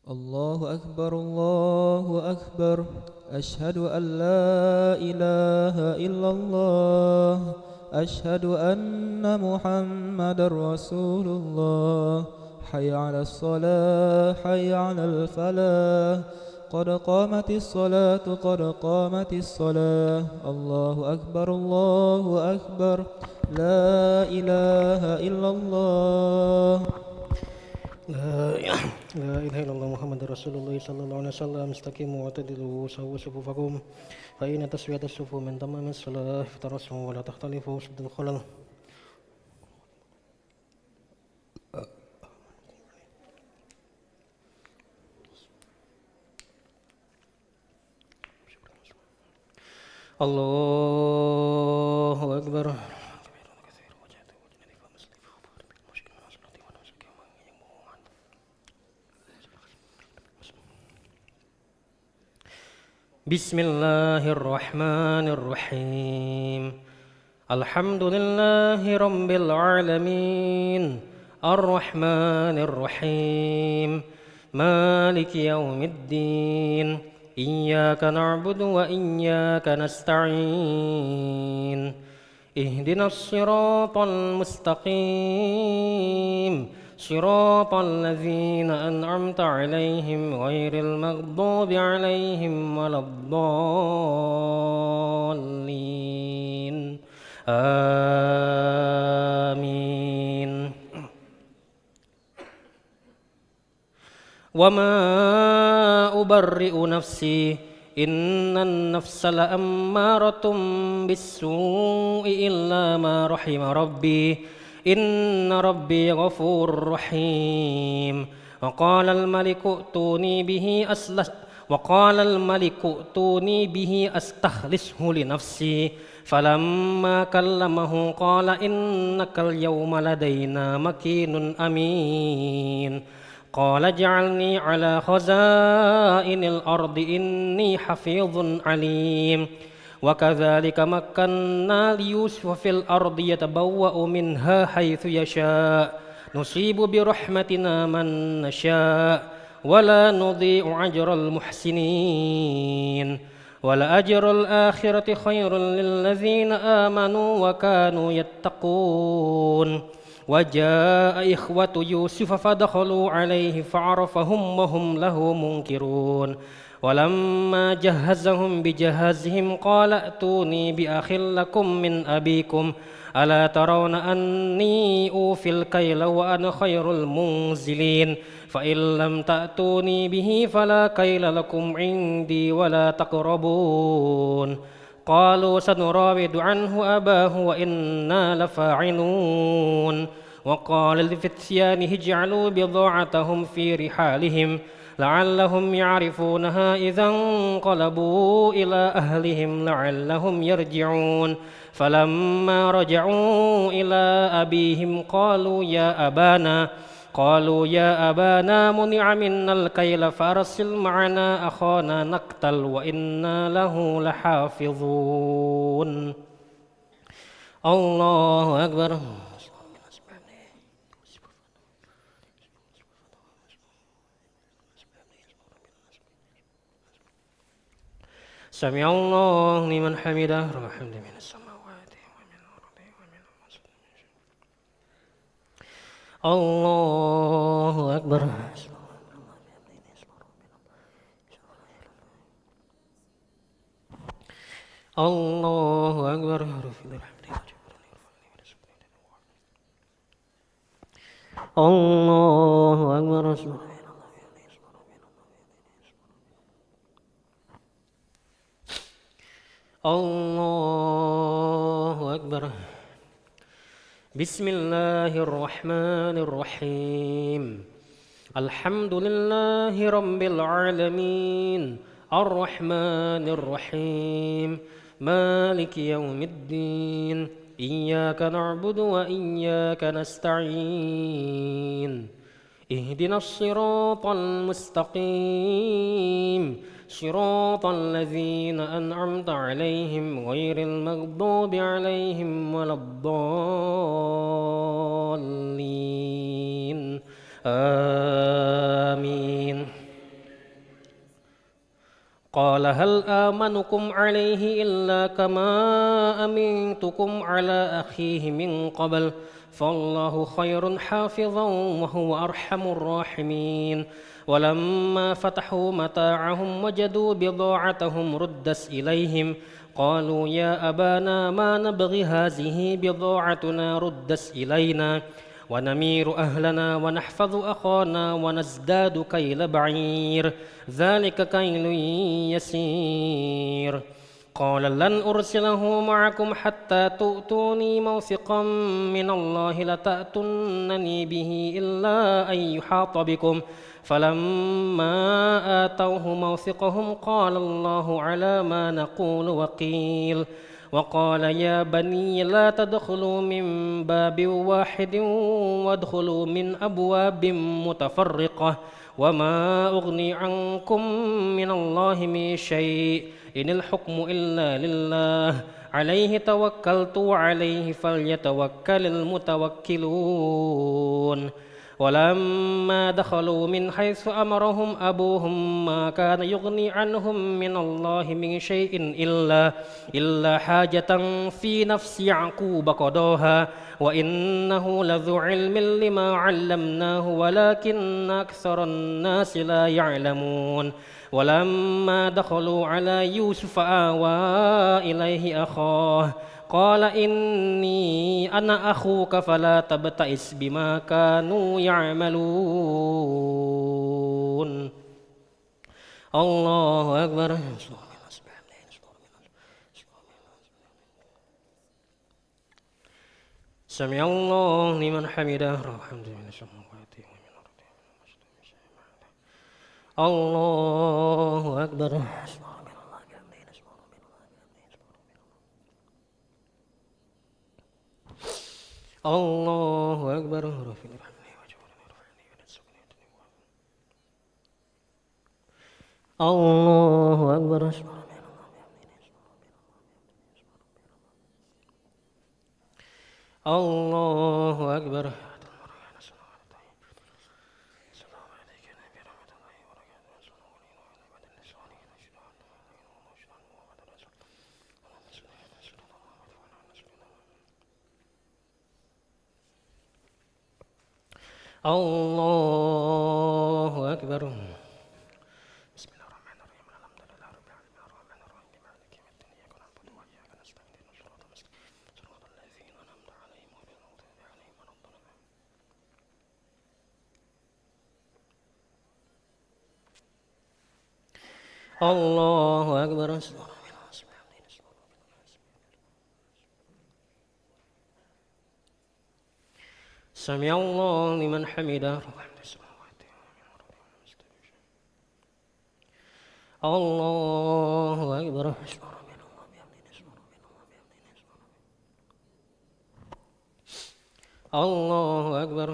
الله أكبر الله أكبر. أشهد أن لا إله إلا الله. أشهد أن محمد رسول الله. حي على الصلاة حي على الفلاح. قد قامت الصلاة قد قامت الصلاة. الله أكبر الله أكبر. لا إله إلا الله. لا إله إلا الله محمد رسول الله صلى الله عليه وسلم. استقيموا واعتدلوا وسووا صفوفكم فإن تسوية الصفوف من تمام الصلاة فترسموا ولا تختلفوا سد الخلل. الله أكبر. بسم الله الرحمن الرحيم. الحمد لله رب العالمين الرحمن الرحيم مالك يوم الدين إياك نعبد وإياك نستعين اهدنا الصراط المستقيم صراط الذين أنعمت عليهم غير المغضوب عليهم ولا الضالين آمين. وما أبرئ نفسي إن النفس لأمارة بالسوء إلا ما رحم ربي إن ربي غفور رحيم. وقال الملك ائتوني به أستخلصه لنفسي فلما كلمه قال إنك اليوم لدينا مكين أمين. قال اجعلني على خزائن الأرض إني حفيظ عليم. وكذلك مكنا ليوسف في الأرض يتبوأ منها حيث يشاء نصيب برحمتنا من نشاء ولا نضيع أجر المحسنين ولأجر الآخرة خير للذين آمنوا وكانوا يتقون. وجاء إخوة يوسف فدخلوا عليه فعرفهم وهم له منكرون. ولما جهزهم بجهازهم قال ائتوني بأخ لكم من أبيكم ألا ترون أني أوفي الكيل وأنا خير المنزلين فإن لم تأتوني به فلا كيل لكم عندي ولا تقربون. قالوا سنراود عنه أباه وإنا لفاعلون. وقال لفتيانه اجعلوا بضاعتهم في رحالهم لعلهم يعرفونها إذا انقلبوا إلى أهلهم لعلهم يرجعون. فلما رجعوا إلى أبيهم قالوا يا أبانا منع منا الكيل فأرسل معنا أخانا نقتل وإنا له لحافظون. الله أكبر. سمع الله لمن حمده ربنا من السماوات ومن الأرض ومن الله أكبر. الله أكبر. الله أكبر. الله أكبر. بسم الله الرحمن الرحيم. الحمد لله رب العالمين الرحمن الرحيم مالك يوم الدين إياك نعبد وإياك نستعين اهدنا الصراط المستقيم صراط الذين أنعمت عليهم غير المغضوب عليهم ولا الضالين آمين. قال هل آمنكم عليه إلا كما أمنتكم على أخيه من قبل فالله خير حافظا وهو أرحم الراحمين ولما فتحوا متاعهم وجدوا بضاعتهم ردت إليهم قالوا يا أبانا ما نبغي هذه بضاعتنا ردت إلينا ونمير أهلنا ونحفظ أخانا ونزداد كيل بعير ذلك كيل يسير قال لن أرسله معكم حتى تؤتوني موثقا من الله لتأتونني به إلا أن يحاط بكم فلما آتوه موثقهم قال الله على ما نقول وكيل وقال يا بني لا تدخلوا من باب واحد وادخلوا من أبواب متفرقة وما أغني عنكم من الله من شيء إن الحكم إلا لله عليه توكلت وعليه فليتوكل المتوكلون ولما دخلوا من حيث أمرهم أبوهم ما كان يغني عنهم من الله من شيء إلا حاجة في نفس يعقوب قضاها وإنه لذو علم لما علمناه ولكن أكثر الناس لا يعلمون ولما دخلوا على يوسف آوى إليه أخاه قال إني أنا أخوك فلا تبتئس بما كانوا يعملون الله أكبر سمع الله لمن حمده الحمد لله الله أكبر الله أكبر الله أكبر الله أكبر الله أكبر بسم الله الرحمن الرحيم الحمد لله رب العالمين الرحمن الرحيم مالك يوم الدين إياك نعبد وإياك نستعين اهدنا الصراط المستقيم صراط الذين أنعمت عليهم غير المغضوب عليهم ولا الضالين الله أكبر سمع الله لمن حمده الله أكبر الله أكبر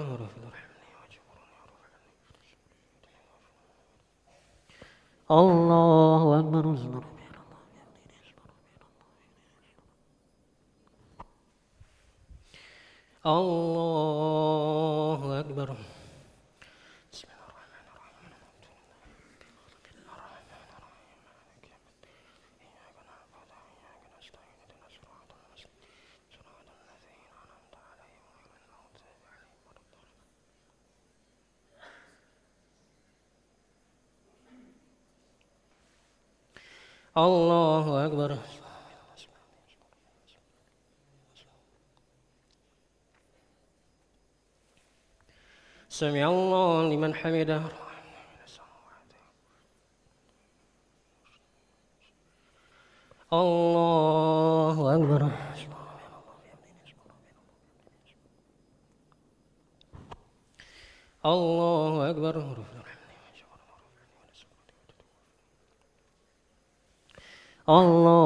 الله أكبر الله أكبر بسم الله الرحمن الرحيم الرحمن الرحيم مالك يوم الدين إياك نعبد وإياك نستعين اهدنا الصراط المستقيم صراط الذين أنعمت عليهم غير المغضوب عليهم ولا الضالين الله أكبر سمع الله لمن حمده الله أكبر الله أكبر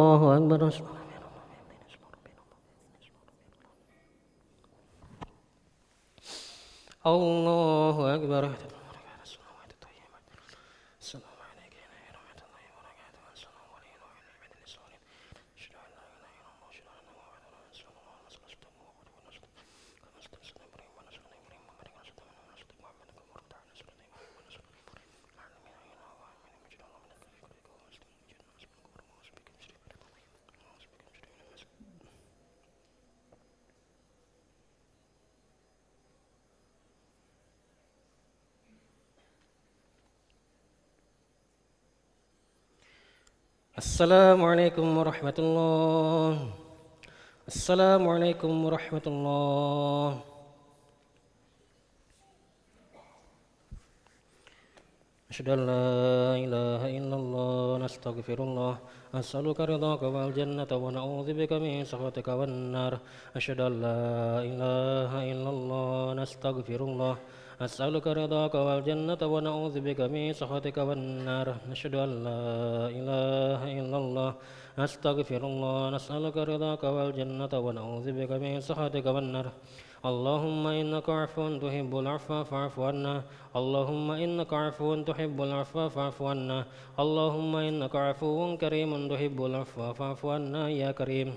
الله أكبر الله أكبر السلام عليك يا نبي رحمة الله وبركاته السلام عليكم ورحمة الله وبركاته أشهد أن لا إله إلا الله أشهد أن محمدا رسول الله صلى الله عليه وسلم كما استرسل إبراهيم ونسل إبراهيم وبارك على سيدنا محمد محمد كما باركت على سيدنا إبراهيم ونسل العالمين إنه هو حميد مجيد اللهم لك الشكر Assalamualaikum warahmatullahi. Assalamualaikum warahmatullahi. Asyhadu an la ilaha illallah nastaghfirullah as'aluka ridhaka wal jannata wa na'udzubika min sakhatika wan nar. Asyhadu an la ilaha illallah nastaghfirullah as'aluka ridhaka wal jannata wa na'udzubika min sakhatika wan nar. Asyhadu an la ilaha illallah astaghfirullah nas'aluka ridhaka wal jannata wa na'udzubika min sakhatika wan nar. اللهم إنك عفو تحب العفو فاعف عنا. اللهم إنك عفو تحب العفو فاعف عنا. اللهم إنك عفو كريم تحب العفو فاعف عنا يا كريم.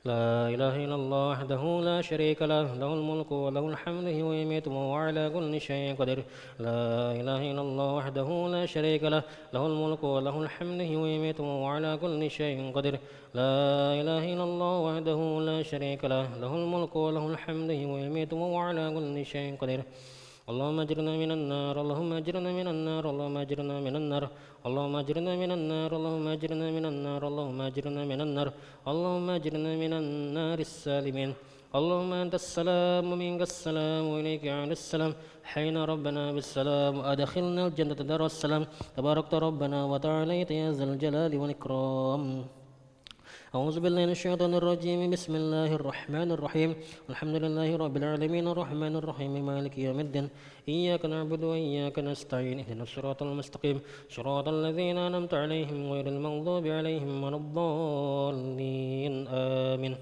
لا إله إلا الله وحده لا شريك له له الملك وله الحمد وهو يميت وهو على كل شيء قدير. لا إله إلا الله وحده لا شريك له له الملك وله الحمد وهو يميت وهو على كل شيء قدير. لا إله إلا الله وحده لا شريك له له الملك وله الحمد وهو يميت وهو على كل شيء قدير. اللهم اجرنا من النار اللهم اجرنا من النار اللهم اجرنا من النار اللهم اجرنا من النار اللهم اجرنا من النار اللهم اجرنا من النار اللهم اجرنا من النار السالمين. اللهم انت السلام ومنك السلام واليك يعود السلام. حين ربنا بالسلام وادخلنا الجنة دار السلام. تباركت ربنا وتعاليت يا ذا الجلال والاكرام. أعوذ بالله من الشيطان الرجيم. بسم الله الرحمن الرحيم. الحمد لله رب العالمين الرحمن الرحيم مالك يوم الدين. إياك نعبد وإياك نستعين اهدنا الصراط المستقيم صراط الذين أنعمت عليهم غير المغضوب عليهم ولا الضالين آمين.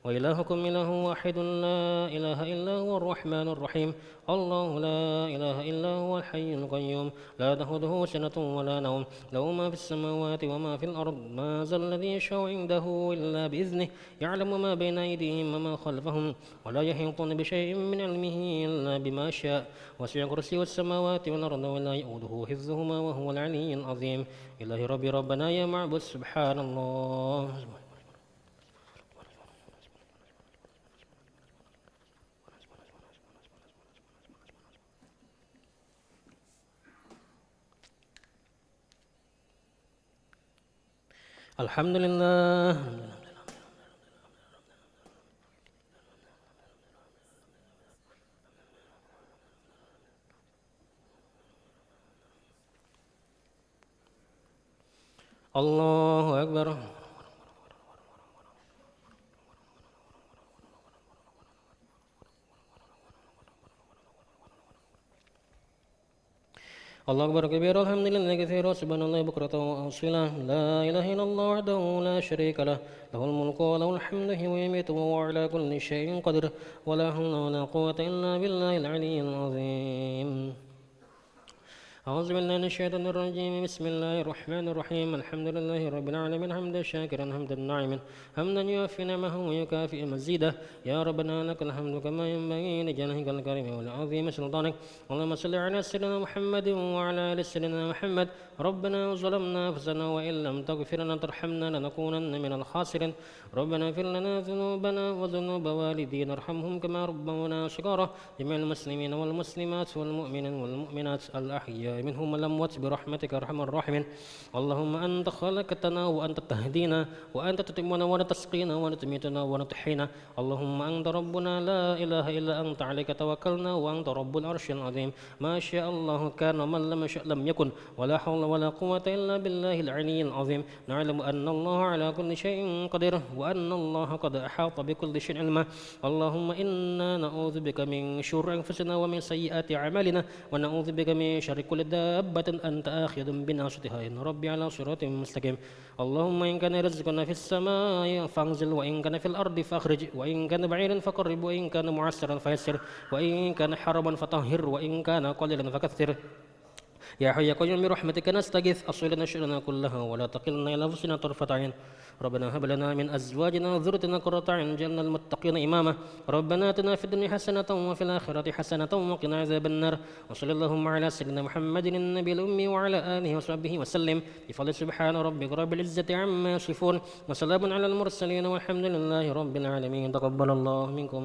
وإلهكم إله واحد لا إله إلا هو الرحمن الرحيم. الله لا إله إلا هو الحي القيوم لا تأخذه سنة ولا نوم له ما في السماوات وما في الأرض. ما ذا الذي يشفع عنده إلا بإذنه يعلم ما بين أيديهم وما خلفهم ولا يحيطون بشيء من علمه إلا بما شاء. وسع كرسيه السماوات والأرض ولا يؤوده حفظهما وهو العلي العظيم. إله ربي ربنا يا معبود سبحان الله. الحمد لله. الله أكبر. الله أكبر كبير الحمد لله كثيرا سبحان الله بكرة وأصيلا. لا إله إلا الله وحده لا شريك له له الملك وله الحمد وهو يميت وهو على كل شيء قدير. ولا حول ولا قوة إلا بالله العلي العظيم. أعوذ بالله من الشيطان الرجيم. بسم الله الرحمن الرحيم. الحمد لله رب العالمين حمدا شاكرا حمدا ناعما حمدا يوفي نعمه ويكافئ مزيده. يا ربنا لك الحمد كما ينبغي لجلالك الكريم والعظيم سلطانك. اللهم صل على سيدنا محمد وعلى آل سيدنا محمد. ربنا ظلمنا أنفسنا وإن لم تغفر لنا وترحمنا لنكونن من الخاسرين. ربنا اغفر لنا ذنوبنا وذنوب والدينا ارحمهم كما ربونا صغارا. جميع المسلمين والمسلمات والمؤمنين والمؤمنات الأحياء منهم الأموات برحمتك أرحم الراحمين. اللهم أنت خلقتنا وأنت تهدينا وأنت تتمنا وأنت تسقينا وأنت تميتنا وأنت تحيينا. اللهم أنت ربنا لا إله إلا أنت عليك توكلنا وأنت رب العرش العظيم. ما شاء الله كان ومن لم يشأ لم يكن ولا حول ولا قوة إلا بالله العلي العظيم. نعلم أن الله على كل شيء قدير وأن الله قد أحاط بكل شيء علما. اللهم إنا نعوذ بك من شرور أنفسنا ومن سيئات أعمالنا ونعوذ بك من شر كل دابة أنت آخذ بناصيتها إن ربي على صراط مستقيم. اللهم إن كان رزقنا في السماء فانزل وإن كان في الأرض فاخرج وإن كان بعيدا فقرب وإن كان معسرا فيسر وإن كان حرما فطهر وإن كان قليلا فكثر. يا حي يا قيوم برحمتك نستغيث أصلح لنا شؤوننا كلها ولا تكلنا إلى أنفسنا طرفة عين. ربنا هب لنا من أزواجنا وذريتنا قرة أعين واجعلنا للمتقين إماما. ربنا آتنا في الدنيا حسنة وفي الآخرة حسنة وقنا عذاب النار. وصلى اللهم على سيدنا محمد النبي الأمي وعلى آله وصحبه وسلم بفضل سبحان ربك رب العزة عما يصفون وسلام على المرسلين والحمد لله رب العالمين. تقبل الله منكم.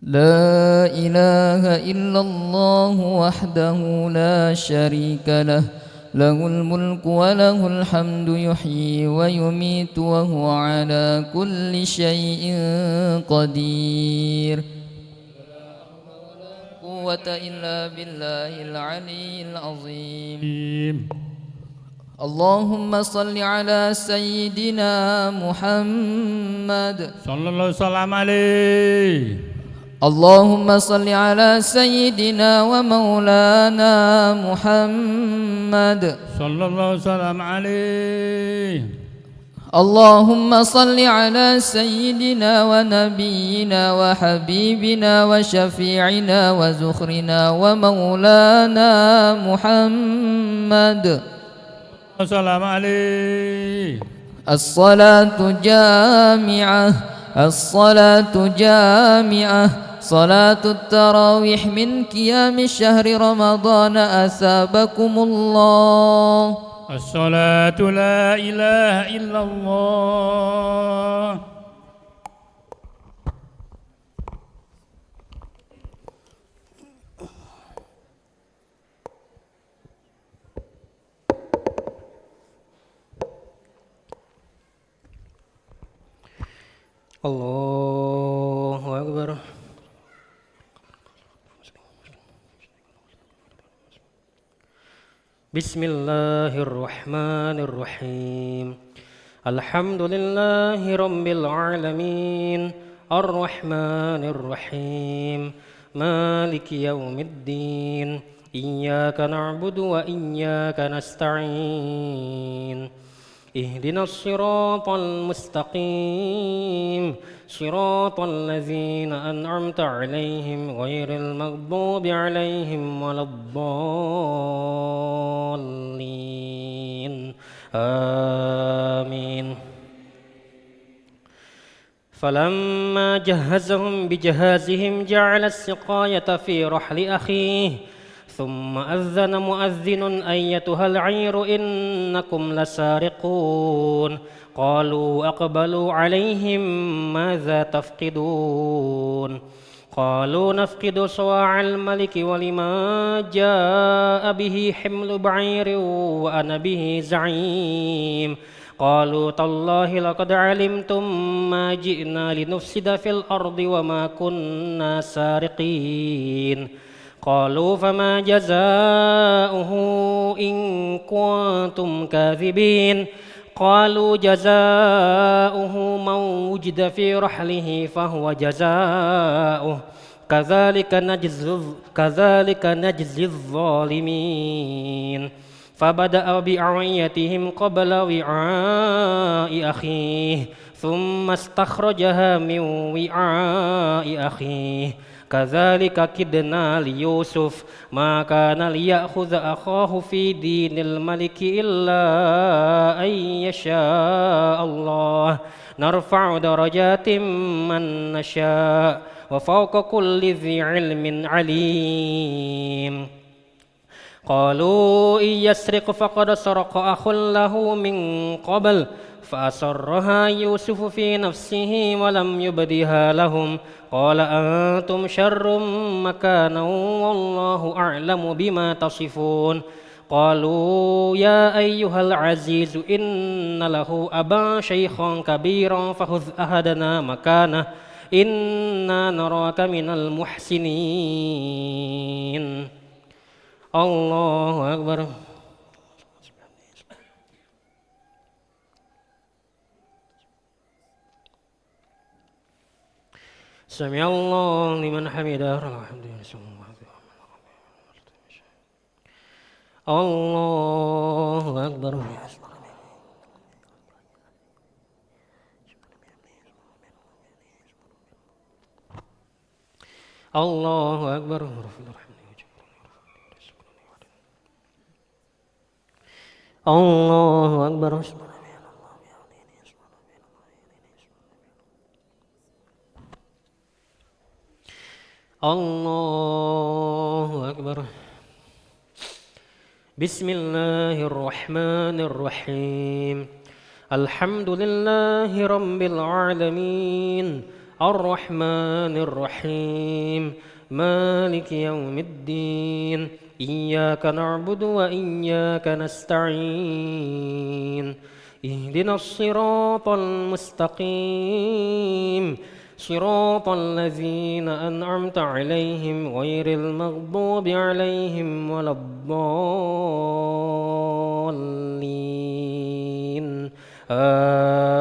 لا إله إلا الله وحده لا شريك له له الملك وله الحمد يحيي ويميت وهو على كل شيء قدير قوة إلا بالله العلي العظيم اللهم صل على سيدنا محمد صلى الله وسلم عليه اللهم صل على سيدنا ومولانا محمد صلى الله وسلم عليه اللهم صل على سيدنا ونبينا وحبيبنا وشفيعنا وزخرنا ومولانا محمد السلام عليه الصلاة جامعة الصلاة جامعة صلاة التراويح من قيام شهر رمضان أثابكم الله الصلاة لا إله إلا الله Allahu Akbar. Bismillahirrahmanirrahim. Alhamdulillahi rabbil alamin. Ar-Rahmanir Rahim. Maliki yaumiddin. Iyyaka na'budu wa iyyaka nasta'in. اهدنا الصراط المستقيم صراط الذين أنعمت عليهم غير المغضوب عليهم ولا الضالين آمين فلما جهزهم بجهازهم جعل السقاية في رحل أخيه ثم أذن مؤذن أيتها العير إنكم لسارقون قالوا أقبلوا عليهم ماذا تفقدون قالوا نفقد صواع الملك ولما جاء به حمل بعير وأنا به زعيم قالوا تالله لقد علمتم ما جئنا لنفسد في الأرض وما كنا سارقين قالوا فما جزاؤه إن كنتم كاذبين قالوا جزاؤه من وجد في رحله فهو جزاؤه كذلك نجزي الظالمين فبدأ بأوعيتهم قبل وعاء أخيه ثم استخرجها من وعاء أخيه كذلك كدنا ليوسف ما كان ليأخذ أخاه في دين الملك إلا أن يشاء الله نرفع درجات من نشاء وفوق كل ذي علم عليم قالوا إن يسرق فقد سرق أخ له من قبل فأسرها يوسف في نفسه ولم يبدها لهم قال أنتم شر مكانا والله أعلم بما تصفون قالوا يا أيها العزيز إن له أبا شيخا كبيرا فخذ أحدنا مكانه إنا نراك من المحسنين الله أكبر سمع الله لمن حمده الحمد لله الله أكبر الله أكبر الله أكبر الله أكبر بسم الله الرحمن الرحيم الحمد لله رب العالمين الرحمن الرحيم مالك يوم الدين إياك نعبد وإياك نستعين اهدنا الصراط المستقيم صراط الذين أنعمت عليهم غير المغضوب عليهم ولا الضالين آمين.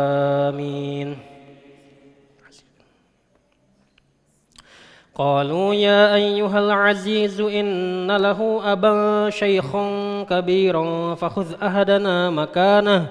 قالوا يا أيها العزيز إن له أبا شيخا كبيرا فخذ أحدنا مكانه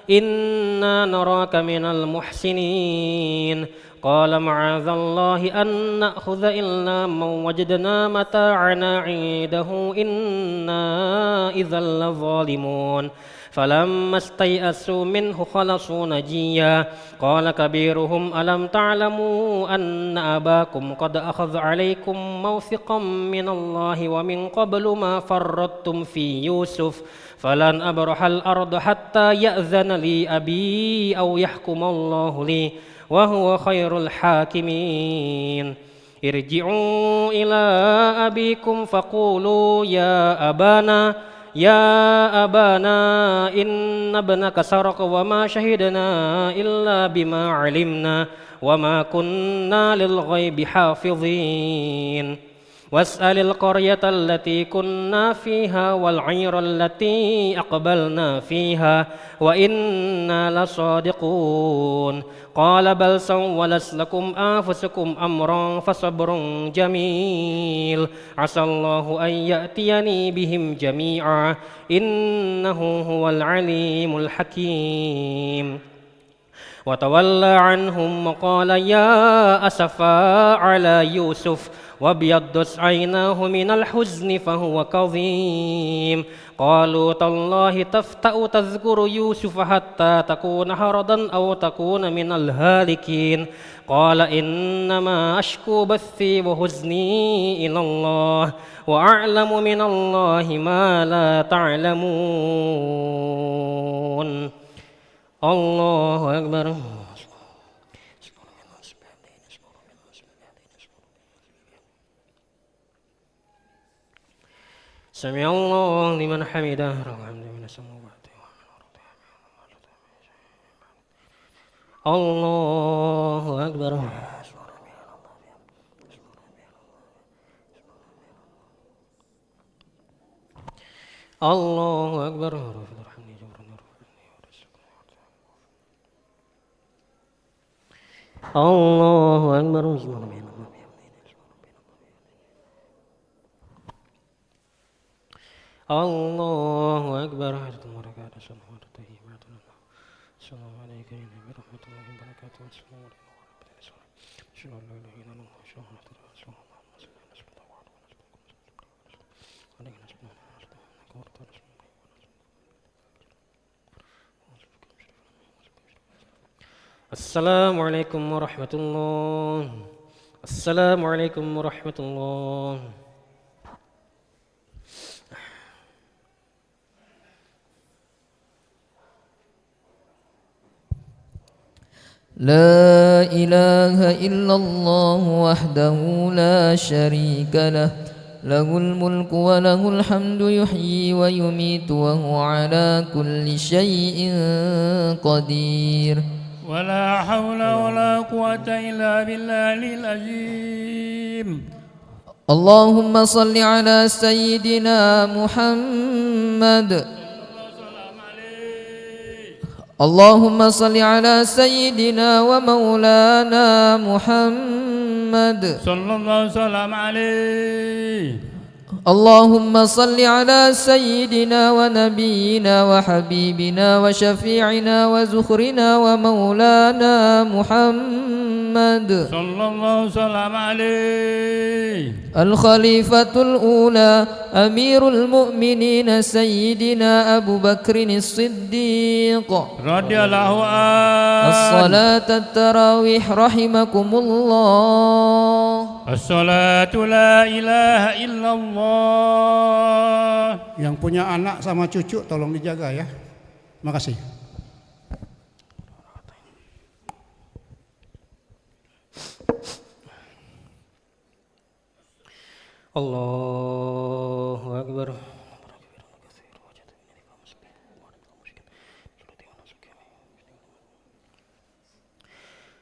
إنا نراك من المحسنين قال معاذ الله أن نأخذ إلا من وجدنا متاعنا عنده إنا إذا لظالمون فلما استيئسوا منه خلصوا نجيا قال كبيرهم ألم تعلموا أن أباكم قد أخذ عليكم موثقا من الله ومن قبل ما فرطتم في يوسف فلن أبرح الأرض حتى يأذن لي أبي أو يحكم الله لي وهو خير الحاكمين ارجعوا إلى أبيكم فقولوا يا أبانا إن ابنك سرق وما شهدنا إلا بما علمنا وما كنا للغيب حافظين واسأل القرية التي كنا فيها والعير التي أقبلنا فيها وإنا لصادقون قال بل سولت لكم أنفسكم أمرا فصبر جميل عسى الله أن يأتيني بهم جميعا إنه هو العليم الحكيم وتولى عنهم وقال يا أسفا على يوسف وابيضت عيناه من الحزن فهو كظيم قالوا تالله تفتأ تذكر يوسف حتى تكون حرضا أو تكون من الهالكين قال إنما أشكو بثي وحزني إلى الله وأعلم من الله ما لا تعلمون الله أكبر سمع الله لمن حمده ربنا من السماوات الله أكبر الله أكبر الله أكبر الله أكبر السلام عليك يا نبي رحمة الله وبركاته السلام عليكم السلام عليكم ورحمة الله السلام عليكم ورحمة الله لا إله إلا الله وحده لا شريك له له الملك وله الحمد يحيي ويميت وهو على كل شيء قدير ولا حول ولا قوة إلا بالله العظيم اللهم صل على سيدنا محمد اللهم صل على سيدنا ومولانا محمد صلى الله وسلم عليه اللهم صل على سيدنا ونبينا وحبيبنا وشفيعنا وزخرنا ومولانا محمد صلى الله وسلم عليه الخليفة الأولى أمير المؤمنين سيدنا أبو بكر الصديق رضي الله عنه الصلاة التراويح رحمكم الله الصلاة لا إله إلا الله. Yang punya anak sama cucu tolong dijaga ya. Makasih. Allahu Akbar.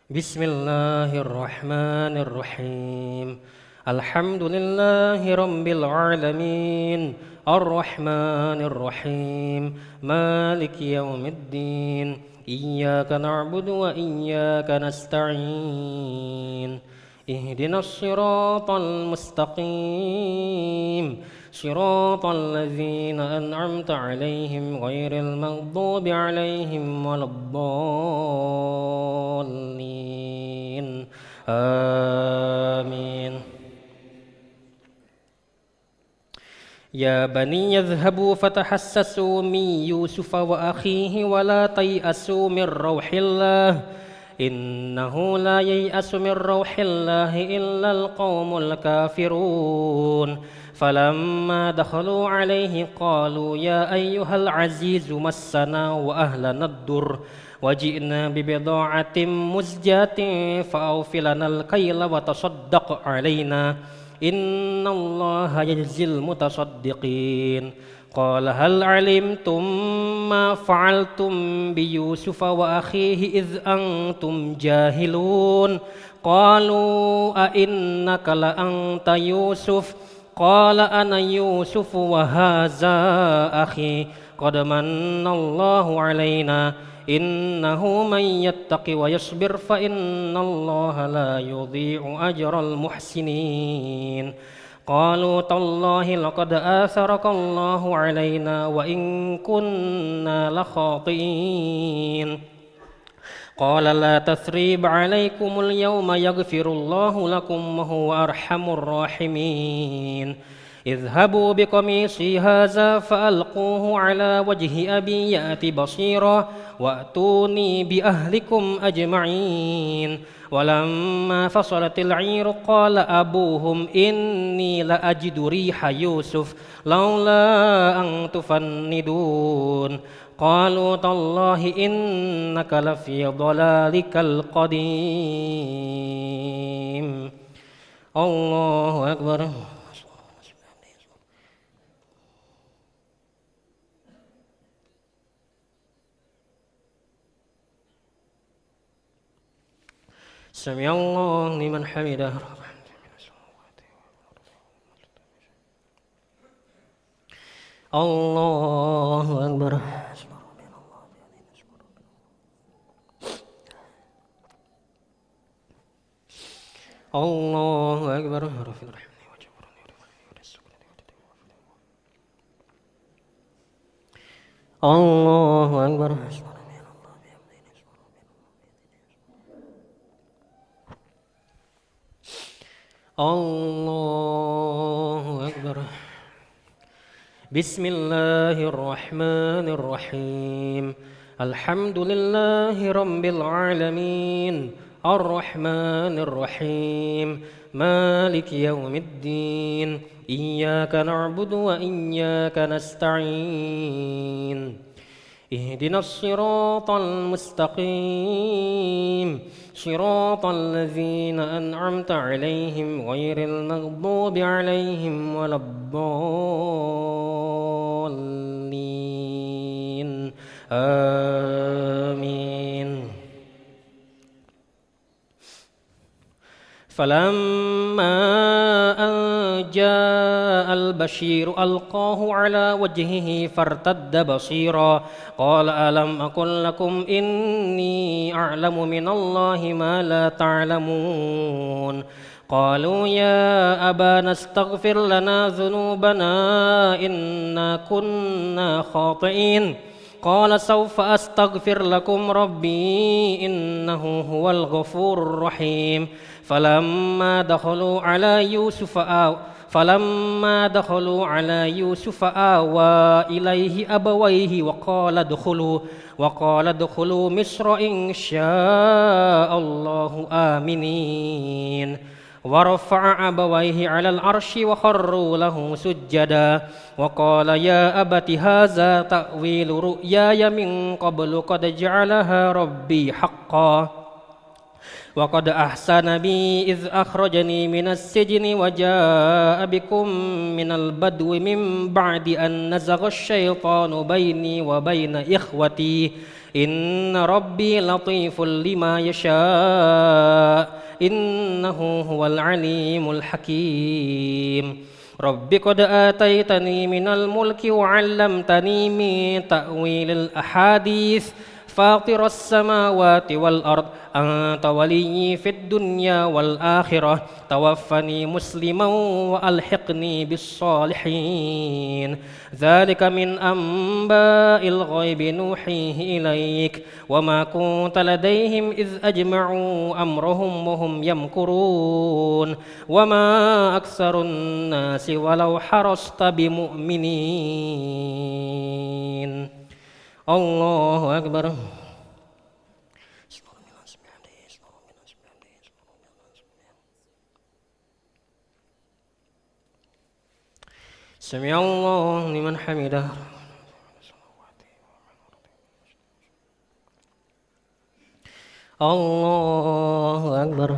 Bismillahirrahmanirrahim. Alhamdulillahi rabbil alamin. Ar-Rahmanir-Rahim. Maliki yaumiddin. Iyyaka na'budu wa iyyaka nasta'in. Ihdinas siratal mustaqim. Siratal ladzina an'amta 'alaihim ghairil maghdubi 'alaihim waladdallin. Amin. Ya bani yadhhabu fatahassasu min Yusufa wa akhihi wa la tay'asu min rauhillah innahu la yay'asu min rauhillahi illa alqawmul kafirun falamma dakhalu alayhi qalu ya ayyuhal azizu massana wa ahlana ad-dur waji'na bibida'atin muzjatin fa'awfilana al-kayla wa tasaddaq alayna Inna Allah yajzil mutasaddiqin. Qala hal alimtum ma fa'altum bi Yusufa wa akhihi idh antum jahilun. Qalu a innaka la anta Yusuf. Qala ana Yusuf wa haza akhi. Qad manna Allahu alaina. Innahu man yattaqi wa yasbir fa innallaha la yudhi'u ajral muhsinin. Qalu tallahi laqad atharaka Allahu alaina wa in kunna la khati'in. Qala la tathriba alaykumul yawma yaghfirullahu lakum wa huwa arhamur rahimin. اذهبوا بقميصي هذا فألقوه على وجه أبي يأت بصيرا وأتوني بأهلكم أجمعين ولما فصلت العير قال أبوهم إني لأجد ريح يوسف لولا أن تفندون قالوا تالله إنك لفي ضلالك القديم الله أكبر سمع الله لمن حمده الله أكبر الله أكبر الله أكبر الله أكبر بسم الله الرحمن الرحيم الحمد لله رب العالمين الرحمن الرحيم مالك يوم الدين إياك نعبد وإياك نستعين اهدنا الصراط المستقيم صراط الذين أنعمت عليهم غير المغضوب عليهم ولا الضالين آمين فلما أن جاء البشير ألقاه على وجهه فارتد بصيرا قال ألم أقل لكم إني أعلم من الله ما لا تعلمون قالوا يا أبانا استغفر لنا ذنوبنا إنا كنا خاطئين قال سوف أستغفر لكم ربي إنه هو الغفور الرحيم فلما دخلوا على يوسف آوى إليه أبويه وقال ادخلوا مصر إن شاء الله آمنين ورفع أبويه على العرش وخروا له سجدا وقال يا أبت هذا تأويل رؤياي من قبل قد جعلها ربي حقا وقد أحسن بي إذ أخرجني من السجن وجاء بكم من البدو من بعد أن نزغ الشيطان بيني وبين إخوتي إن ربي لطيف لما يشاء إنه هو العليم الحكيم رب قد آتيتني من الملك وعلمتني من تأويل الأحاديث فاطر السماوات والأرض أنت ولي في الدنيا والآخرة توفني مسلما وألحقني بالصالحين ذلك من أنباء الغيب نوحيه إليك وما كنت لديهم إذ أجمعوا أمرهم وهم يمكرون وما أكثر الناس ولو حرصت بمؤمنين الله أكبر سمع الله لمن حمده الله أكبر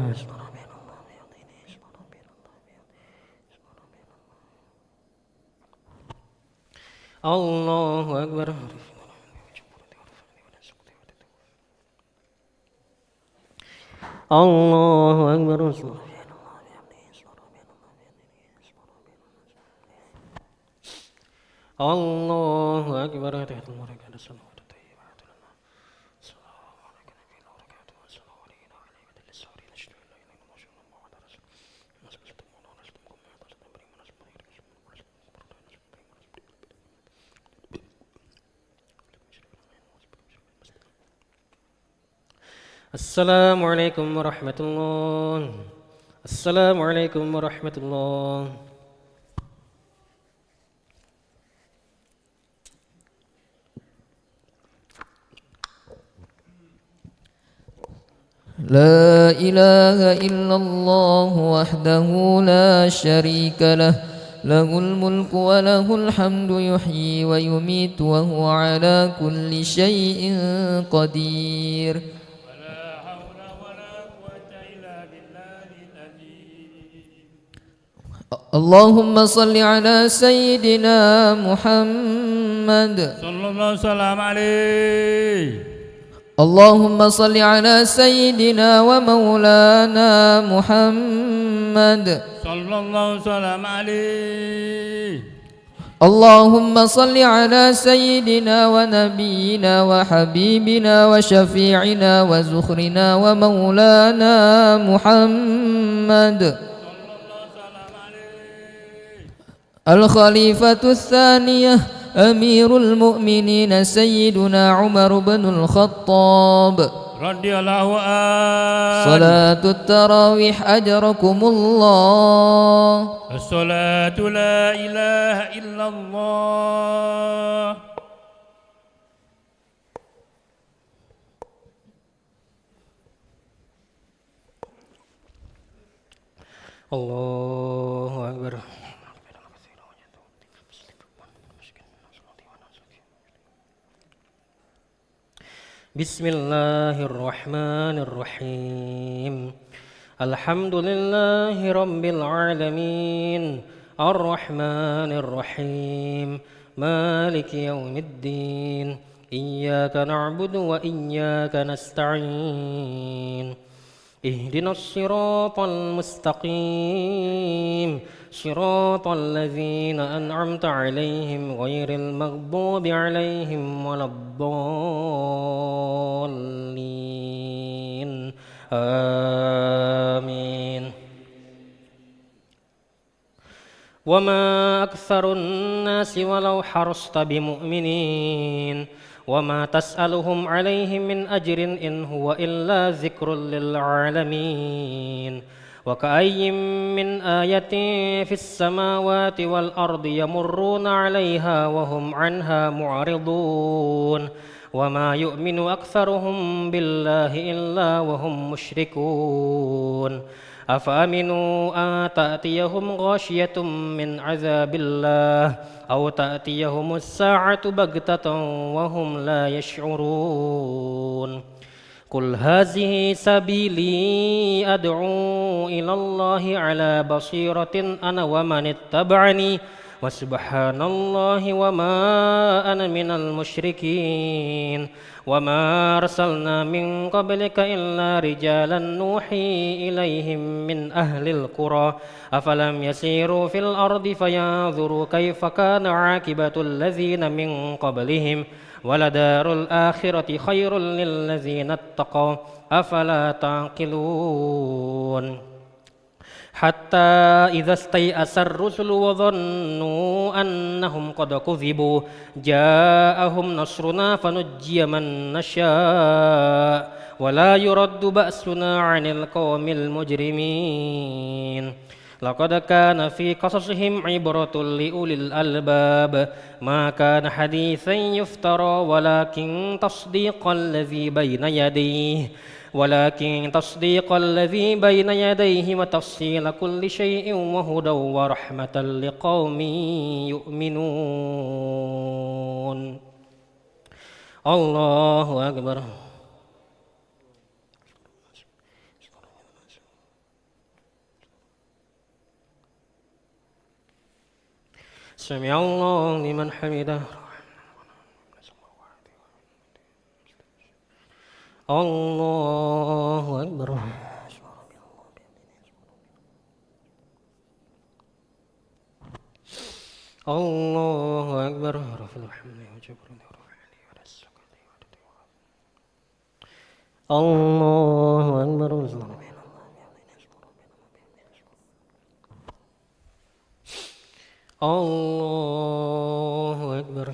الله أكبر الله أكبر الله أكبر السلام عليكم ورحمة الله السلام عليكم ورحمة الله لا إله إلا الله وحده لا شريك له له الملك وله الحمد يحيي ويميت وهو على كل شيء قدير ولا حول ولا قوة إلا بالله العظيم. اللهم صل على سيدنا محمد صلى الله وسلم عليه. اللهم صل على سيدنا ومولانا محمد صلى الله وسلم عليه. اللهم صل على سيدنا ونبينا وحبيبنا وشفيعنا وزخرنا ومولانا محمد الخليفة الثانية أمير المؤمنين سيدنا عمر بن الخطاب رضي الله عنه. صلاة التراويح أجركم الله. الصلاة لا إله إلا الله. الله أكبر بسم الله الرحمن الرحيم الحمد لله رب العالمين الرحمن الرحيم مالك يوم الدين إياك نعبد وإياك نستعين اهدنا الصراط المستقيم صراط الذين أنعمت عليهم غير المغضوب عليهم ولا الضالين آمين وما أكثر الناس ولو حرصت بمؤمنين وما تسألهم عليه من أجر إن هو إلا ذكر للعالمين وكأي من آية في السماوات والأرض يمرون عليها وهم عنها معرضون وما يؤمن أكثرهم بالله إلا وهم مشركون أفأمنوا أن تأتيهم غاشية من عذاب الله أو تأتيهم الساعة بغتة وهم لا يشعرون قل هذه سبيلي أدعو إلى الله على بصيرة أنا ومن اتبعني وسبحان الله وما أنا من المشركين وما أرسلنا من قبلك إلا رجالا نوحي إليهم من أهل القرى أفلم يسيروا في الأرض فينظروا كيف كان عاقبة الذين من قبلهم ولدار الآخرة خير للذين اتقوا أفلا تعقلون حتى إذا استيأس الرسل وظنوا أنهم قد كذبوا جاءهم نصرنا فنجي من نشاء ولا يرد بأسنا عن القوم المجرمين لقد كان في قصصهم عبرة لأولي الألباب ما كان حديثا يفترى ولكن تصديق الذي بين يديه وتفصيل كل شيء وهدى ورحمة لقوم يؤمنون الله أكبر سمع الله لمن حمده الله أكبر الله أكبر الله أكبر الله أكبر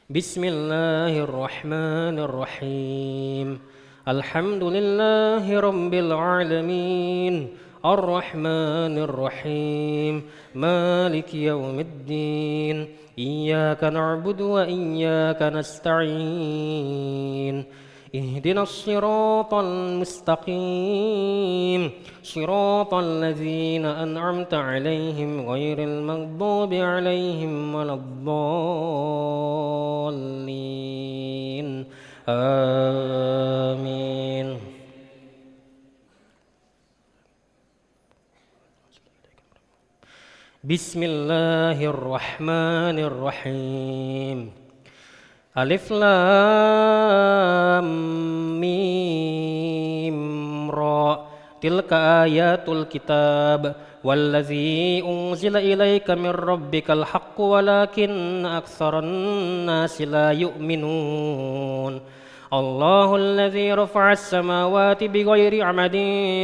بسم الله الرحمن الرحيم الحمد لله رب العالمين الرحمن الرحيم مالك يوم الدين إياك نعبد وإياك نستعين اهدنا الصراط المستقيم صراط الذين أنعمت عليهم غير المغضوب عليهم ولا الضالين آمين بسم الله الرحمن الرحيم ألف لام ميم را تلك آيات الكتاب والذي أنزل إليك من ربك الحق ولكن أكثر الناس لا يؤمنون الله الذي رفع السماوات بغير عمد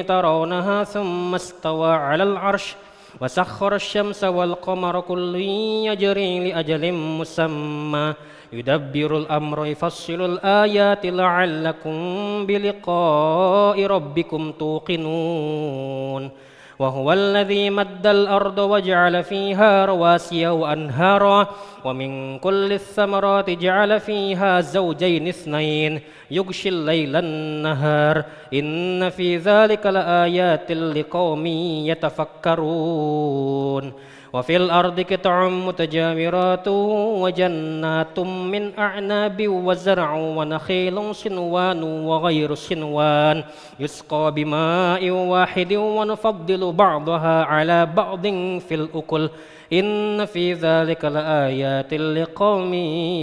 ترونها ثم استوى على العرش وسخر الشمس والقمر كل يجري لأجل مسمى يدبر الأمر يفصل الآيات لعلكم بلقاء ربكم توقنون وهو الذي مد الأرض وجعل فيها رواسي وأنهارا ومن كل الثمرات جعل فيها زوجين اثنين يغشي الليل النهار إن في ذلك لآيات لقوم يتفكرون وفي الأرض قطع متجاورات وجنات من أعناب وزرع ونخيل صنوان وغير صنوان يسقى بماء واحد ونفضل بعضها على بعض في الأكل إن في ذلك لآيات لقوم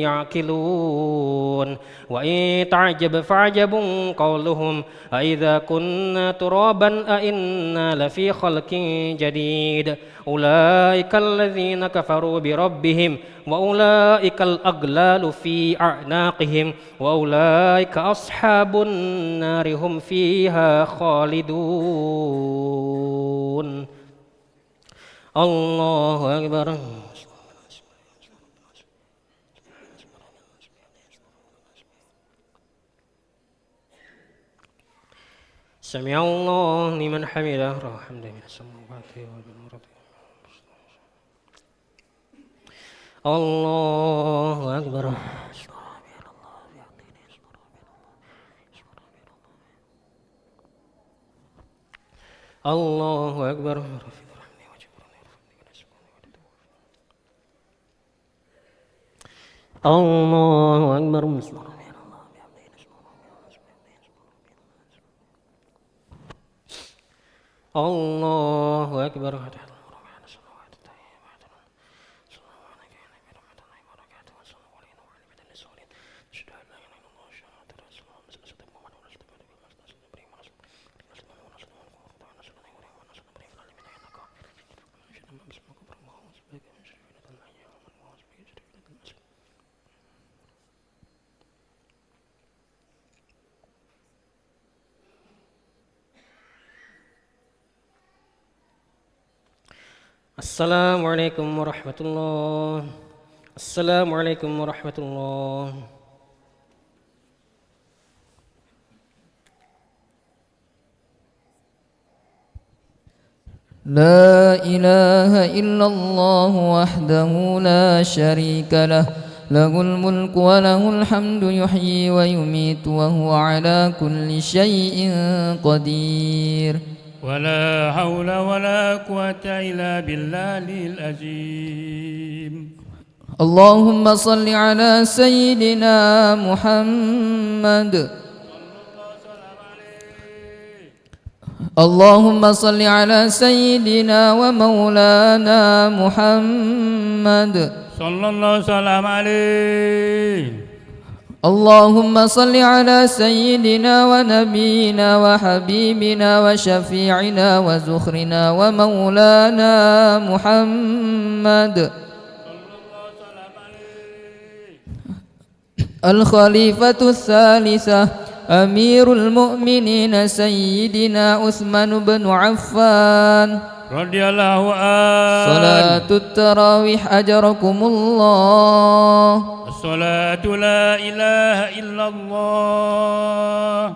يعقلون وإن تعجب فعجب قولهم أإذا كنا ترابا أإنا لفي خلق جديد أولئك الذين كفروا بربهم وأولئك الأغلال في أعناقهم وأولئك أصحاب النار هم فيها خالدون الله أكبر سمع الله لمن حمده الحمد من السماوات والأرض الله أكبر الله أكبر الله أكبر Allahu Akbar. Assalamualaikum warahmatullahi. Assalamualaikum warahmatullahi. لا إله إلا الله وحده لا شريك له له الملك وله الحمد يحيي ويميت وهو على كل شيء قدير. ولا حول ولا قوة إلا بالله العظيم. اللهم صل على سيدنا محمد. اللهم صل على سيدنا ومولانا محمد صلى الله وسلم عليه. اللهم صل على سيدنا ونبينا وحبيبنا وشفيعنا وزخرنا ومولانا محمد الخليفة الثالثة أمير المؤمنين سيدنا عثمان بن عفان رضي الله عنه. صلاة التراويح أجركم الله. الصلاة لا إله إلا الله.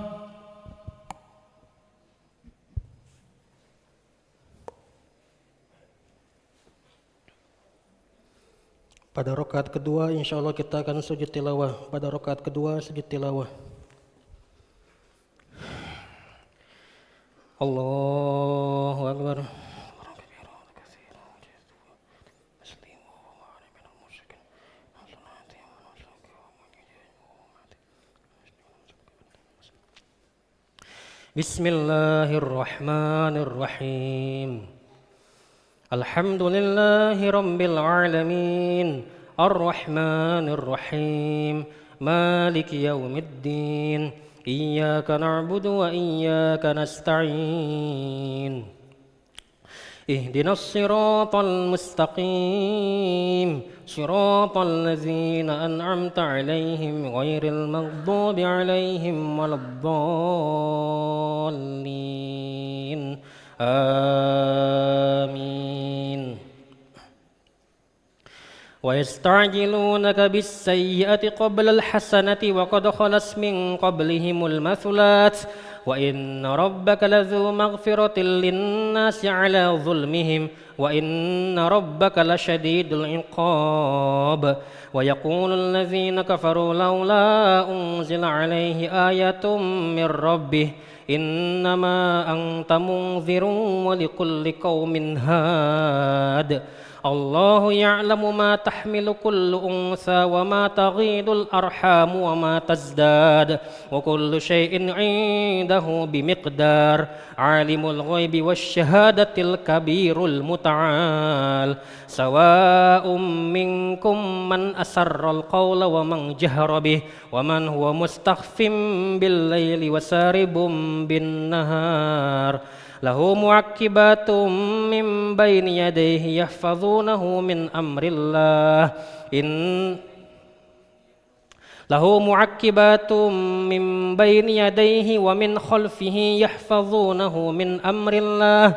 Pada rakaat kedua insya Allah kita akan sujud tilawah. Pada rakaat kedua sujud tilawah. Allahu Akbar. Bismillahirrahmanirrahim. Alhamdulillahi rabbil alamin. Ar-Rahmanir Rahim. Maliki yaumiddin. إياك نعبد وإياك نستعين اهدنا الصراط المستقيم صراط الذين أنعمت عليهم غير المغضوب عليهم ولا الضالين آمين ويستعجلونك بالسيئة قبل الحسنة وقد خلت من قبلهم المثلات وإن ربك لذو مغفرة للناس على ظلمهم وإن ربك لشديد العقاب ويقول الذين كفروا لولا أنزل عليه آية من ربه إنما أنت منذر ولكل قوم هاد الله يعلم ما تحمل كل أنثى وما تغيض الأرحام وما تزداد وكل شيء عنده بمقدار عالم الغيب والشهادة الكبير المتعال سواء منكم من أسر القول ومن جهر به ومن هو مستخف بالليل وسارب بالنهار له معقبات من بين يديه يحفظونه من أمر الله له معقبات من بين يديه ومن خلفه يحفظونه من أمر الله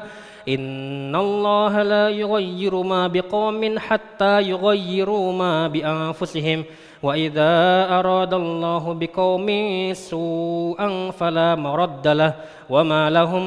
إن الله لا يغير ما بقوم حتى يغيروا ما بأنفسهم وإذا أراد الله بقوم سوءا فلا مرد له وما لهم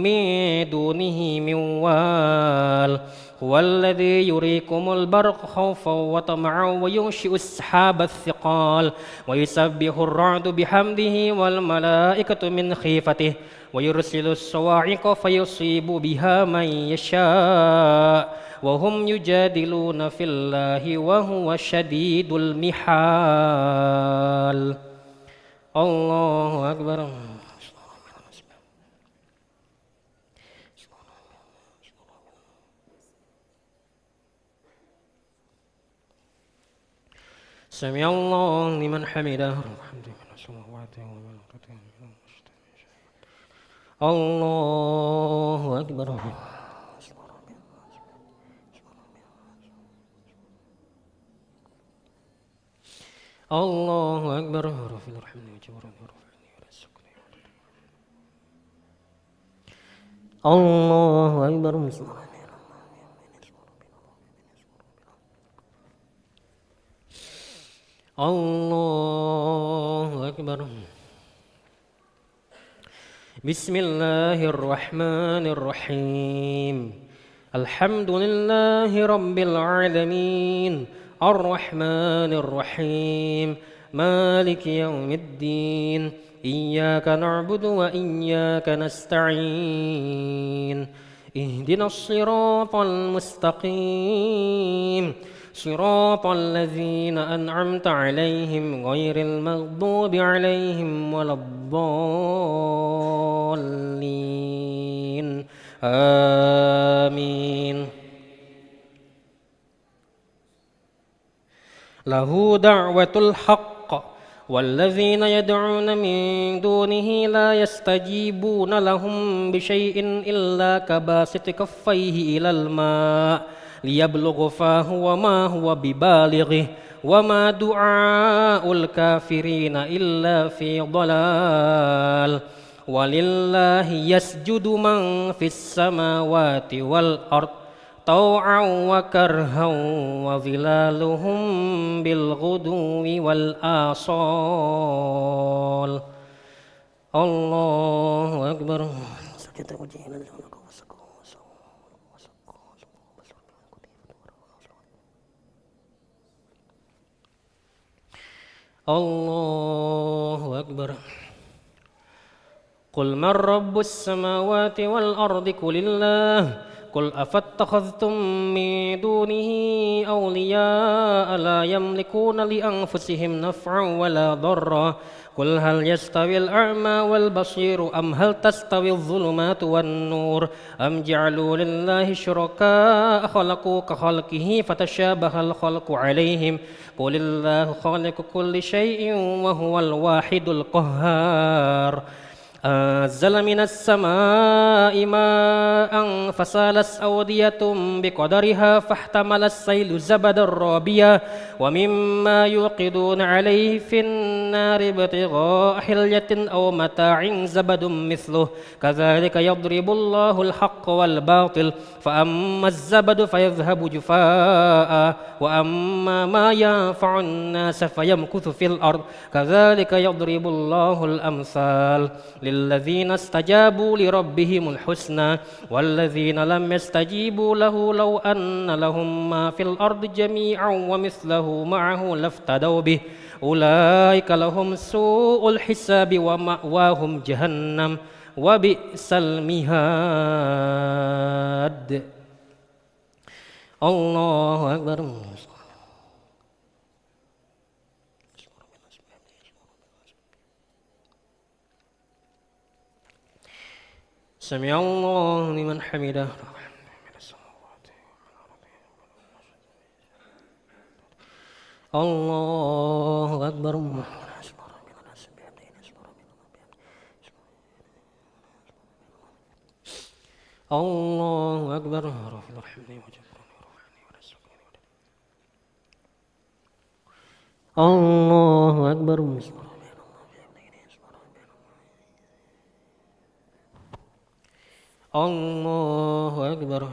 من دونه من وال هو الذي يريكم البرق خوفا وطمعا وينشئ السحاب الثقال ويسبح الرعد بحمده والملائكة من خيفته ويرسل الصواعق فيصيب بها من يشاء وهم يجادلون في الله وهو شديد المحال الله أكبر سمع الله لمن حمده الله أكبر الله أكبر الله أكبر الله أكبر بسم الله الرحمن الرحيم الحمد لله رب العالمين الرحمن الرحيم مالك يوم الدين إياك نعبد وإياك نستعين اهدنا الصراط المستقيم صراط الذين أنعمت عليهم غير المغضوب عليهم ولا الضالين آمين له دعوة الحق والذين يدعون من دونه لا يستجيبون لهم بشيء إلا كباسط كفيه إلى الماء ليبلغ فاه وما هو ببالغه وما دعاء الكافرين إلا في ضلال ولله يسجد من في السماوات والأرض طوعا وكرها وظلالهم بالغدو والآصال الله أكبر الله أكبر قل من رب السماوات والأرض قل الله قل أفاتخذتم من دونه أولياء لا يملكون لأنفسهم نفعا ولا ضرا قل هل يستوي الأعمى والبصير أم هل تستوي الظلمات والنور أم جعلوا لله شركاء خلقوا كخلقه فتشابه الخلق عليهم قل الله خالق كل شيء وهو الواحد القهار أنزل من السماء ماء فسالت أودية بقدرها فاحتمل السيل زبدا رابيا ومما يوقدون عليه في النار ابتغاء حلية أو متاع زبد مثله كذلك يضرب الله الحق والباطل فأما الزبد فيذهب جفاء وأما ما ينفع الناس فيمكث في الأرض كذلك يضرب الله الأمثال للذين استجابوا لربهم الحسنى والذين لم يستجيبوا له لو أن لهم ما في الأرض جميعا ومثله معه لافتدوا به أولئك لهم سوء الحساب ومأواهم جهنم وبئس المهاد الله أكبر سمع الله لمن حمده الله أكبر الله أكبر الله أكبر الله أكبر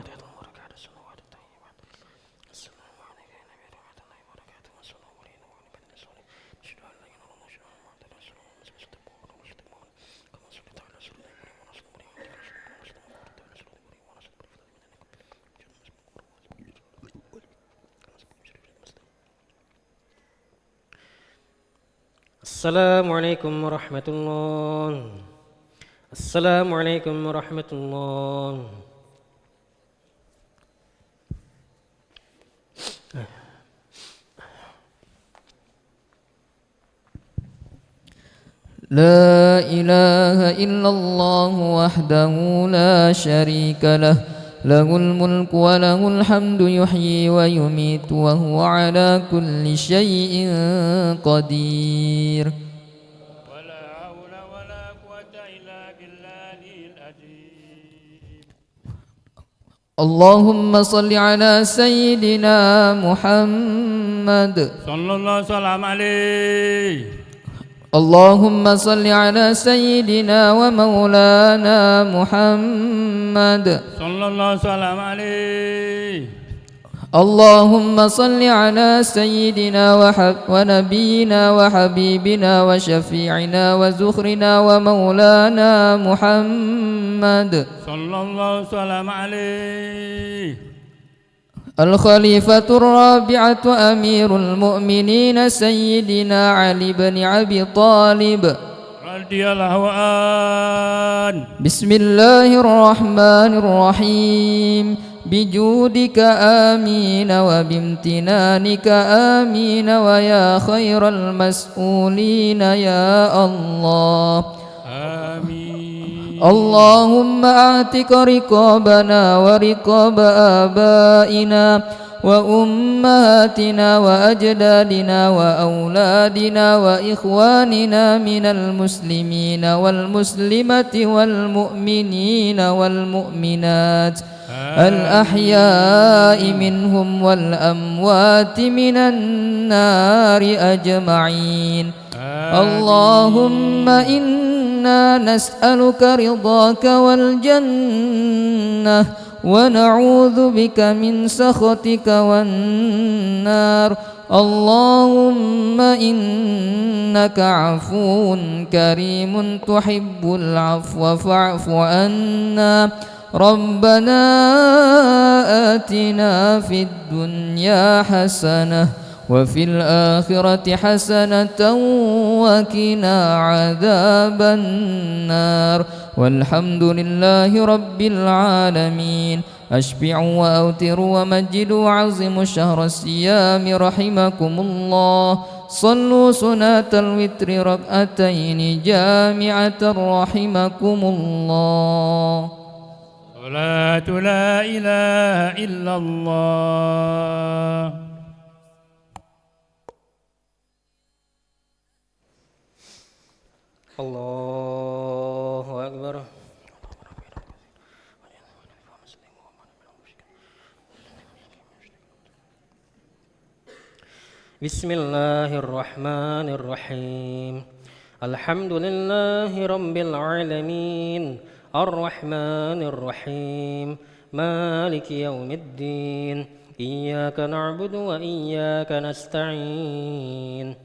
السلام عليكم ورحمة الله السلام عليكم ورحمة الله لا إله إلا الله وحده لا شريك له له الملك وله الحمد يحيي ويميت وهو على كل شيء قدير. ولا حول ولا قوة إلا بالله العظيم. اللهم صل على سيدنا محمد صلى الله وسلم عليه. اللهم صل على سيدنا ومولانا محمد صلى الله وسلم عليه. اللهم صل على سيدنا ونبينا وحبيبنا وشفيعنا وزخرنا ومولانا محمد صلى الله وسلم عليه. الخليفة الرابعة أمير المؤمنين سيدنا علي بن أبي طالب رضي الله عنه. بسم الله الرحمن الرحيم. بجودك آمين وبامتنانك آمين ويا خير المسؤولين يا الله آمين. اللهم اعتق رقابنا ورقاب آبائنا وأمهاتنا وأجدادنا وأولادنا وإخواننا من المسلمين والمسلمات والمؤمنين والمؤمنات الأحياء منهم والأموات من النار أجمعين. اللهم إنا نسألك رضاك والجنة ونعوذ بك من سخطك والنار. اللهم إنك عفو كريم تحب العفو فاعف عنا. ربنا آتنا في الدنيا حسنة وفي الآخرة حسنة وقنا عذاب النار. والحمد لله رب العالمين. أشبعوا وأوتروا ومجدوا وعظموا شهر الصيام رحمكم الله. صلوا سنة الوتر ركعتين جامعة رحمكم الله. صلاة لا إله إلا الله. الله أكبر. بسم الله الرحمن الرحيم. الحمد لله رب العالمين الرحمن الرحيم مالك يوم الدين. إياك نعبد وإياك نستعين.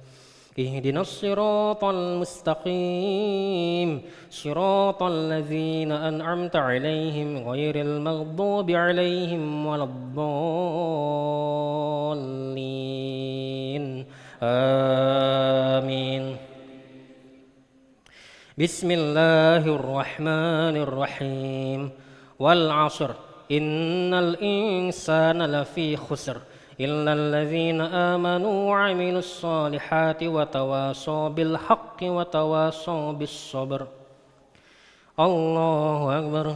اهدنا الصراط المستقيم صراط الذين أنعمت عليهم غير المغضوب عليهم ولا الضالين. آمين. بسم الله الرحمن الرحيم. والعصر إن الإنسان لفي خسر إلا الذين آمنوا وعملوا الصالحات وتواصوا بالحق وتواصوا بالصبر. الله أكبر.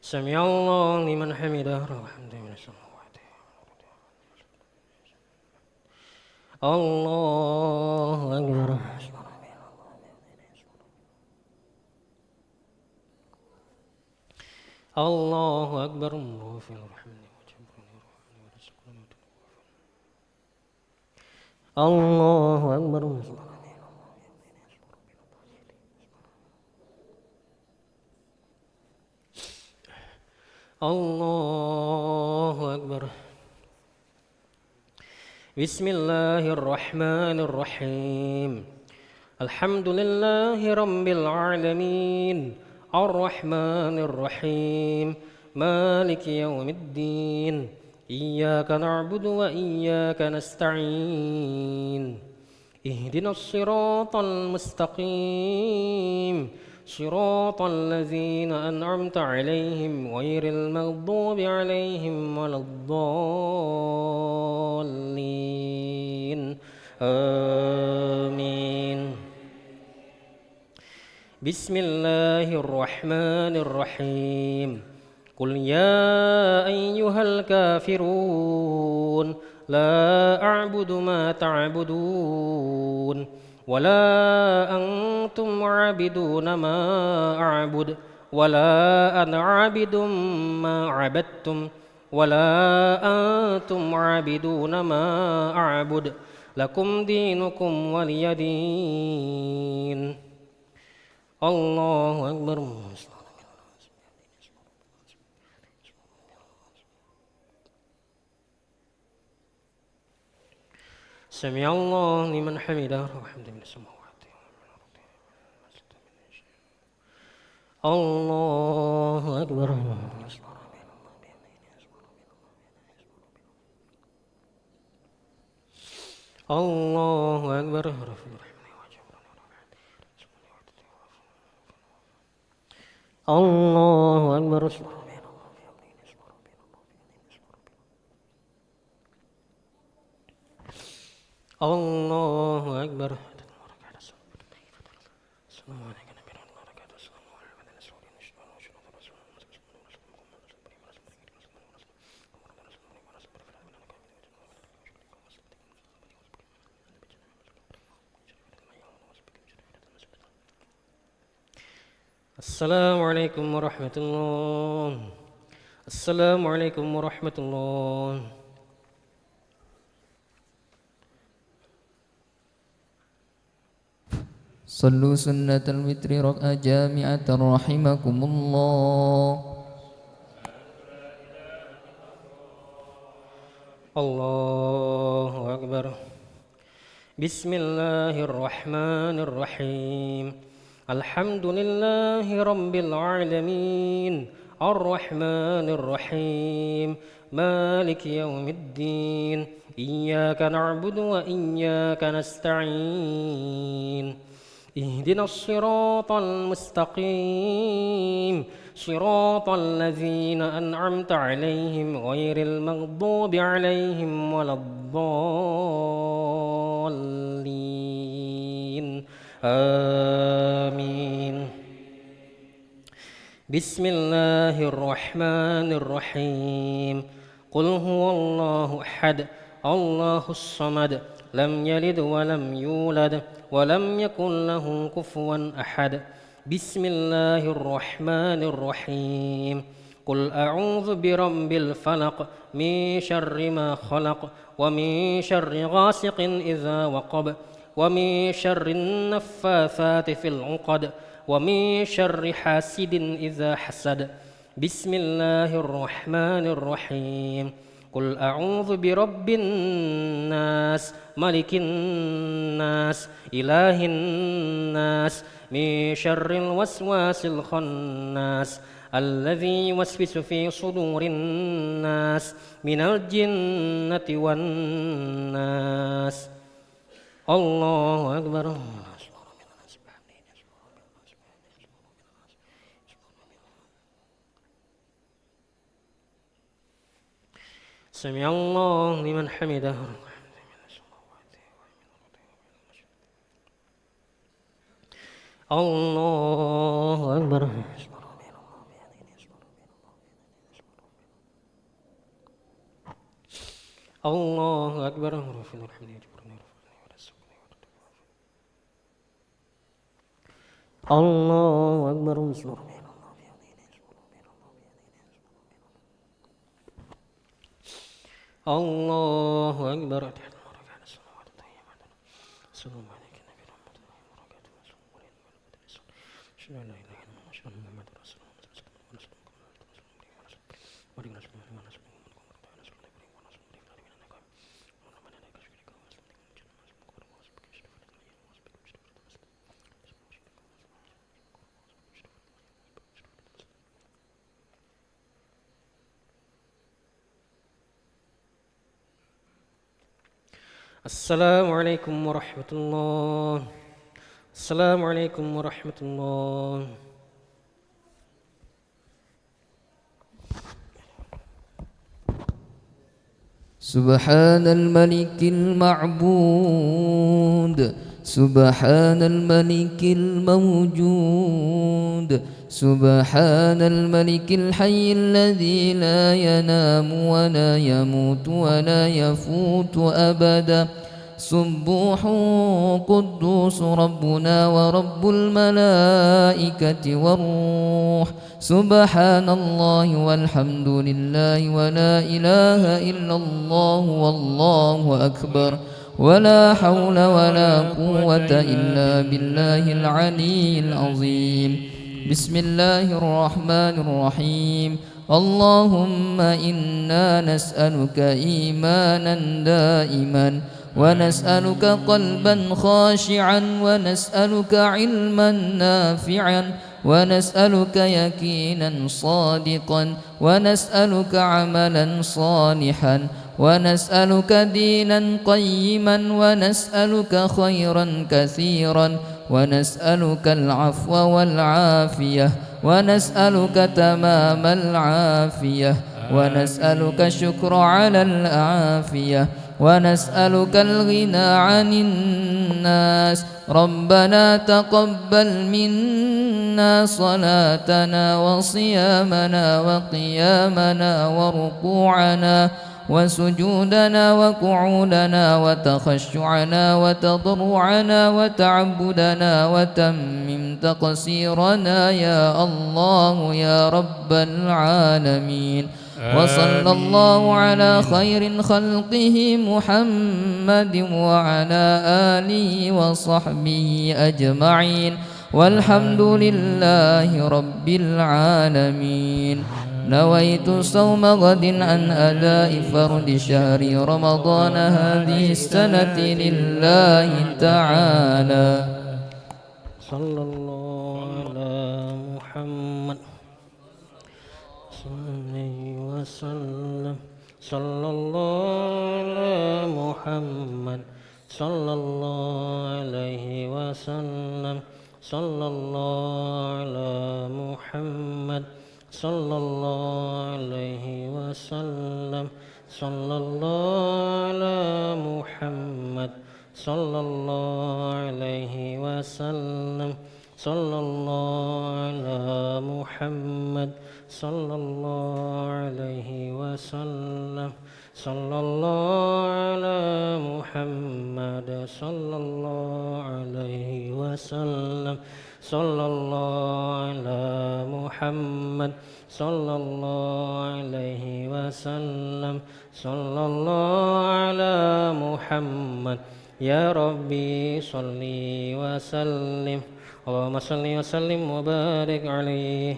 سمع الله لمن حمده. الله أكبر. الله أكبر. الله أكبر. الله أكبر. بسم الله الرحمن الرحيم. الحمد لله رب العالمين الرحمن الرحيم مالك يوم الدين. إياك نعبد وإياك نستعين. اهدنا الصراط المستقيم صراط الذين أنعمت عليهم غير المغضوب عليهم ولا الضالين. آمين. بسم الله الرحمن الرحيم قل يا أيها الكافرون لا أعبد ما تعبدون ولا أنتم عابدون ما أعبد ولا أنا عابد ما عبدتم ولا أنتم عابدون ما أعبد لكم دينكم ولي دين الله أكبر سمع الله لمن حمده والحمد من السماوات الله أكبر الله أكبر الله أكبر الله أكبر السلام عليكم ورحمة الله السلام عليكم ورحمة الله صلوا سنة الوتر ركعة جامعة رحمكم الله. الله أكبر بسم الله الرحمن الرحيم الحمد لله رب العالمين الرحمن الرحيم مالك يوم الدين إياك نعبد وإياك نستعين اهدنا الصراط المستقيم صراط الذين أنعمت عليهم غير المغضوب عليهم ولا الضالين آمين بسم الله الرحمن الرحيم قل هو الله أحد الله الصمد لم يلد ولم يولد ولم يكن له كفوا أحد بسم الله الرحمن الرحيم قل أعوذ برب الفلق من شر ما خلق ومن شر غاسق إذا وقب ومن شر النفاثات في العقد ومن شر حاسد إذا حسد بسم الله الرحمن الرحيم قل أعوذ برب الناس ملك الناس إله الناس من شر الوسواس الخناس الذي يوسوس في صدور الناس من الجنة والناس الله أكبر سمع الله لمن حمده الله أكبر الله أكبر الله أكبر الله أكبر السلام عليك نبي رحمة الله وبركاته أشهد أن لا إله إلا الله أشهد أن محمدا رسول الله السلام عليكم ورحمة الله السلام عليكم ورحمة الله سبحان الملك المعبود سبحان الملك الموجود سبحان الملك الحي الذي لا ينام ولا يموت ولا يفوت أبدا سبوح قدوس ربنا ورب الملائكة والروح سبحان الله والحمد لله ولا إله إلا الله والله أكبر ولا حول ولا قوة إلا بالله العلي العظيم بسم الله الرحمن الرحيم اللهم إنا نسألك إيمانا دائما ونسألك قلبا خاشعا ونسألك علما نافعا ونسألك يقينا صادقا ونسألك عملا صالحا ونسألك دينا قيما ونسألك خيرا كثيرا ونسألك العفو والعافية ونسألك تمام العافية ونسألك الشكر على العافية ونسألك الغنى عن الناس ربنا تقبل منا صلاتنا وصيامنا وقيامنا وركوعنا وسجودنا وقعودنا وتخشعنا وتضرعنا وتعبدنا وتمم تقصيرنا يا الله يا رب العالمين وصلى الله على خير خلقه محمد وعلى آله وصحبه أجمعين والحمد لله رب العالمين نويت صوم غد عن أداء فرد شهر رمضان هذه السنة لله تعالى صلى الله على محمد وسلم صلى الله على محمد صلى الله عليه وسلم صلى الله على محمد صلى الله عليه وسلم صلى الله على محمد صلى الله عليه وسلم صلى الله على محمد صلى الله عليه وسلم صلى الله على محمد صلى الله عليه وسلم صلى الله على محمد صلى الله عليه وسلم صلى الله على محمد يا ربي صل وسلم اللهم صل وسلم وبارك عليه